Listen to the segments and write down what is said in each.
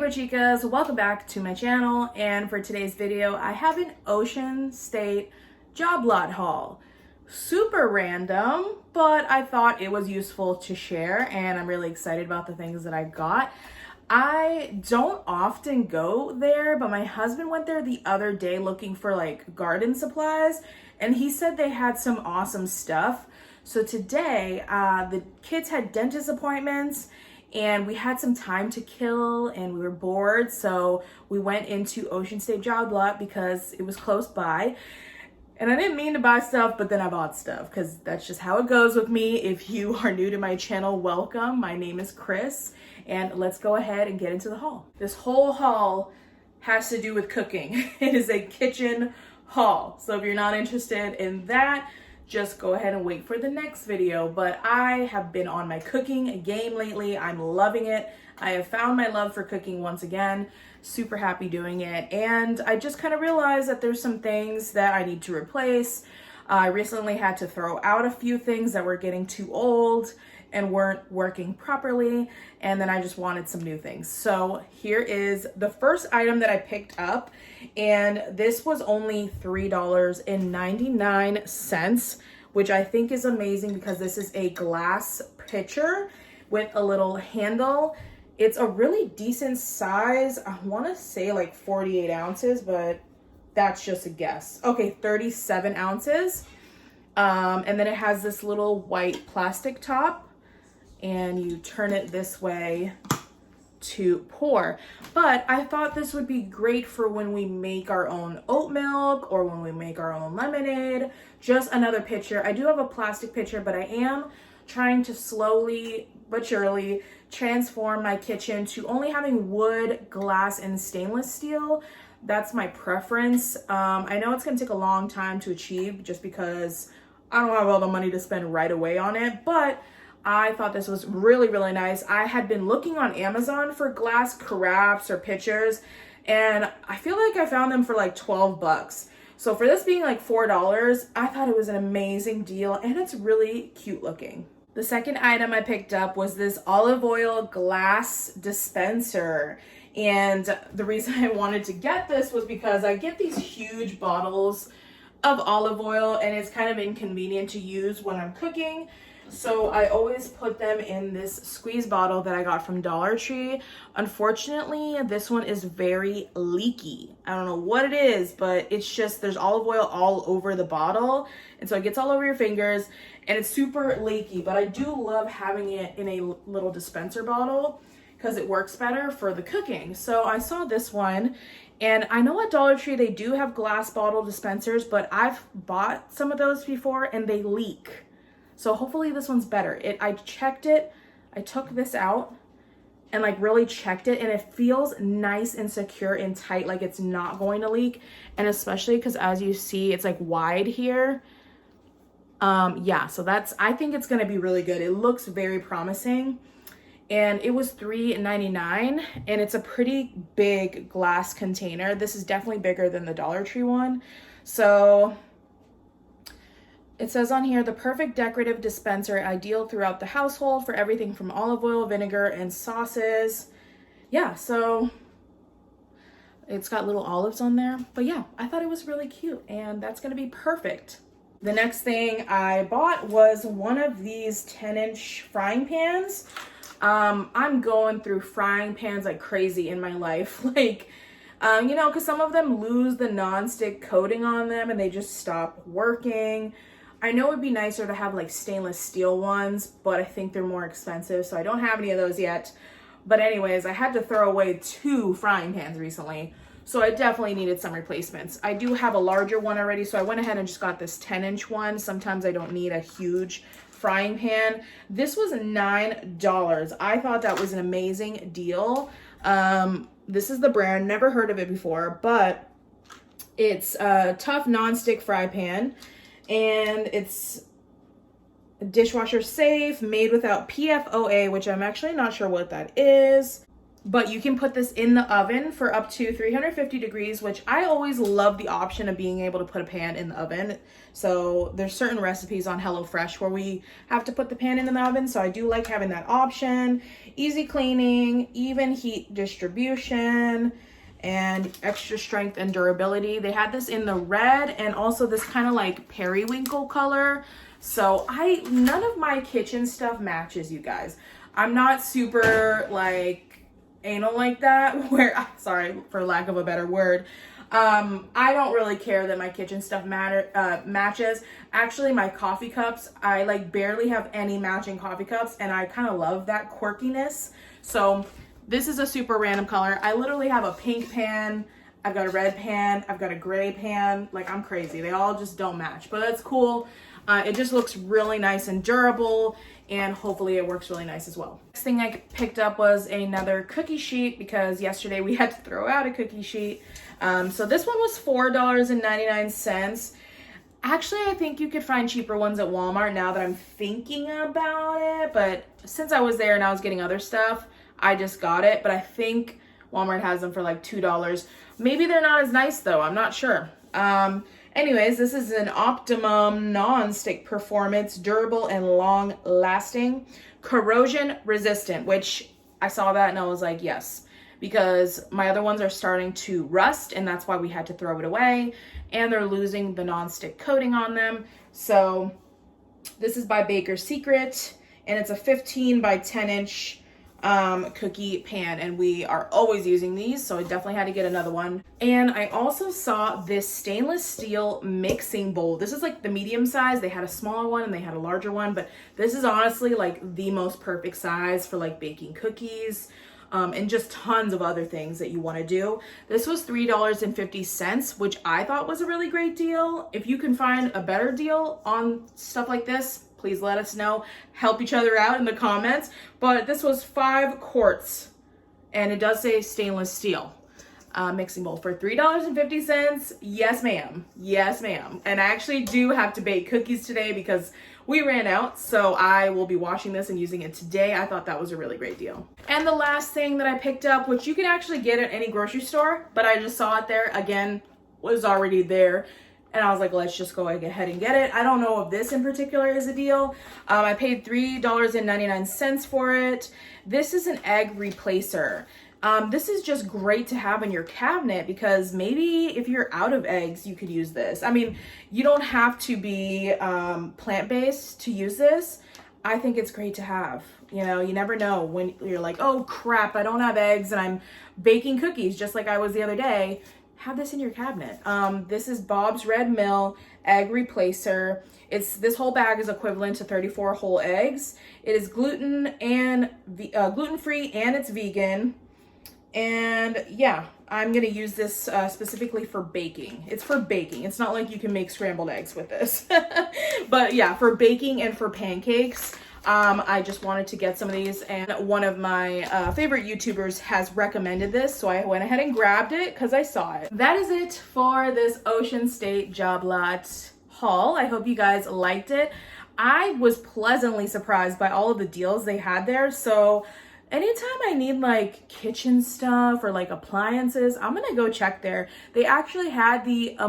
BROCHIKAS, welcome back to my channel, and for today's video I have an Ocean State job lot haul. Super random, but I thought it was useful to share, and I'm really excited about the things that I got. I don't often go there, but my husband went there the other day looking for like garden supplies, and he said they had some awesome stuff. So today the kids had dentist appointments and we had some time to kill and we were bored, so we went into Ocean State Job Lot because it was close by. And I didn't mean to buy stuff, but then I bought stuff because that's just how it goes with me. If you are new to my channel, welcome. My name is Chris, and let's go ahead and get into the haul. This whole haul has to do with cooking. It is a kitchen haul. So if you're not interested in that, just go ahead and wait for the next video. But I have been on my cooking game lately. I'm loving it. I have found my love for cooking once again. Super happy doing it. And I just kind of realized that there's some things that I need to replace. I recently had to throw out a few things that were getting too old and weren't working properly, and then I just wanted some new things. So here is the first item that I picked up, and this was only $3.99, which I think is amazing because this is a glass pitcher with a little handle. It's a really decent size. I want to say like 48 ounces, but that's just a guess. Okay, 37 ounces. And then it has this little white plastic top, and you turn it this way to pour. But I thought this would be great for when we make our own oat milk or when we make our own lemonade. Just another pitcher. I do have a plastic pitcher, but I am trying to slowly but surely transform my kitchen to only having wood, glass, and stainless steel. That's my preference. I know it's gonna take a long time to achieve just because I don't have all the money to spend right away on it, but I thought this was really, really nice. I had been looking on Amazon for glass carafes or pitchers, and I feel like I found them for like 12 bucks. So for this being like $4, I thought it was an amazing deal, and it's really cute looking. The second item I picked up was this olive oil glass dispenser. And the reason I wanted to get this was because I get these huge bottles of olive oil, and it's kind of inconvenient to use when I'm cooking. So I always put them in this squeeze bottle that I got from Dollar Tree. Unfortunately, this one is very leaky. I don't know what it is, but it's just, there's olive oil all over the bottle. And so it gets all over your fingers and it's super leaky, but I do love having it in a little dispenser bottle because it works better for the cooking. So I saw this one, and I know at Dollar Tree they do have glass bottle dispensers, but I've bought some of those before and they leak. So hopefully this one's better. I checked it, I took this out and like really checked it, and it feels nice and secure and tight, like it's not going to leak. And especially because as you see, it's like wide here. Yeah, so I think it's gonna be really good. It looks very promising. And it was $3.99, and it's a pretty big glass container. This is definitely bigger than the Dollar Tree one. So it says on here, the perfect decorative dispenser, ideal throughout the household for everything from olive oil, vinegar, and sauces. Yeah, so it's got little olives on there. But yeah, I thought it was really cute, and that's gonna be perfect. The next thing I bought was one of these 10-inch frying pans. I'm going through frying pans like crazy in my life. Like, you know, because some of them lose the nonstick coating on them and they just stop working. I know it'd be nicer to have like stainless steel ones, but I think they're more expensive, so I don't have any of those yet. But anyways, I had to throw away 2 frying pans recently, so I definitely needed some replacements. I do have a larger one already, so I went ahead and just got this 10-inch one. Sometimes I don't need a huge frying pan. This was $9. I thought that was an amazing deal. This is the brand, never heard of it before, but it's a tough nonstick fry pan, and it's dishwasher safe, made without PFOA, which I'm actually not sure what that is. but you can put this in the oven for up to 350 degrees, which I always love the option of being able to put a pan in the oven. So there's certain recipes on HelloFresh where we have to put the pan in the oven. So I do like having that option. Easy cleaning, even heat distribution, and extra strength and durability. They had this in the red and also this kind of like periwinkle color. So none of my kitchen stuff matches, you guys. I'm not super like anal like that, where, sorry for lack of a better word, I don't really care that my kitchen stuff matches. Actually, my coffee cups, I like barely have any matching coffee cups, and I kind of love that quirkiness. So this is a super random color. I literally have a pink pan, I've got a red pan, I've got a gray pan. Like, I'm crazy. They all just don't match, but that's cool. It just looks really nice and durable, and hopefully it works really nice as well. Next thing I picked up was another cookie sheet, because yesterday we had to throw out a cookie sheet. So this one was $4.99. Actually, I think you could find cheaper ones at Walmart now that I'm thinking about it, but since I was there and I was getting other stuff, I just got it. But I think Walmart has them for like $2. Maybe they're not as nice though, I'm not sure. Anyways, this is an Optimum non-stick performance, durable and long lasting, corrosion resistant, which I saw that and I was like, yes, because my other ones are starting to rust and that's why we had to throw it away, and they're losing the non-stick coating on them. So this is by Baker's Secret, and it's a 15 by 10 inch cookie pan, and we are always using these, so I definitely had to get another one. And I also saw this stainless steel mixing bowl. This is like the medium size. They had a smaller one and they had a larger one, but this is honestly like the most perfect size for like baking cookies, and just tons of other things that you want to do. This was $3.50, which I thought was a really great deal. If you can find a better deal on stuff like this, please let us know. Help each other out in the comments. But this was 5 quarts, and it does say stainless steel mixing bowl for $3.50. Yes, ma'am. Yes, ma'am. And I actually do have to bake cookies today because we ran out, so I will be washing this and using it today. I thought that was a really great deal. And the last thing that I picked up, which you can actually get at any grocery store, but I just saw it there, again, was already there. And I was like, let's just go ahead and get it. I don't know if this in particular is a deal. I paid $3.99 for it. This is an egg replacer. This is just great to have in your cabinet because maybe if you're out of eggs, you could use this. I mean, you don't have to be plant-based to use this. I think it's great to have. You know, you never know when you're like, oh crap, I don't have eggs and I'm baking cookies just like I was the other day. Have this in your cabinet. This is Bob's Red Mill egg replacer. This whole bag is equivalent to 34 whole eggs. It is gluten and gluten-free, and it's vegan. And yeah, I'm gonna use this specifically for baking. It's for baking. It's not like you can make scrambled eggs with this. But yeah, for baking and for pancakes. I just wanted to get some of these, and one of my favorite YouTubers has recommended this, so I went ahead and grabbed it because I saw it. That is it for this Ocean State Job Lot haul. I hope you guys liked it. I was pleasantly surprised by all of the deals they had there, so anytime I need like kitchen stuff or like appliances, I'm gonna go check there. They actually had the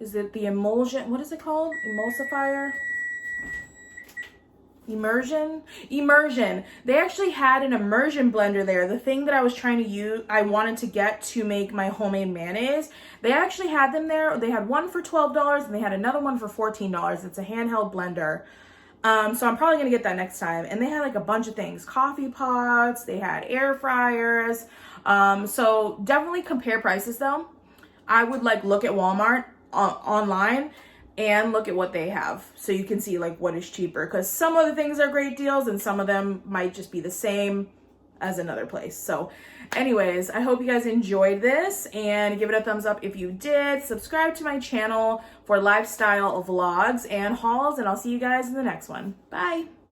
is it the emulsion, what is it called? Emulsifier? Immersion. They actually had an immersion blender there. The thing that I was trying to use, I wanted to get to make my homemade mayonnaise. They actually had them there. They had one for $12 and they had another one for $14. It's a handheld blender. So I'm probably gonna get that next time. And they had like a bunch of things, coffee pots, they had air fryers. So definitely compare prices though. I would like look at Walmart online and look at what they have so you can see like what is cheaper, because some of the things are great deals and some of them might just be the same as another place. So anyways, I hope you guys enjoyed this, and give it a thumbs up if you did. Subscribe to my channel for lifestyle vlogs and hauls, and I'll see you guys in the next one. Bye.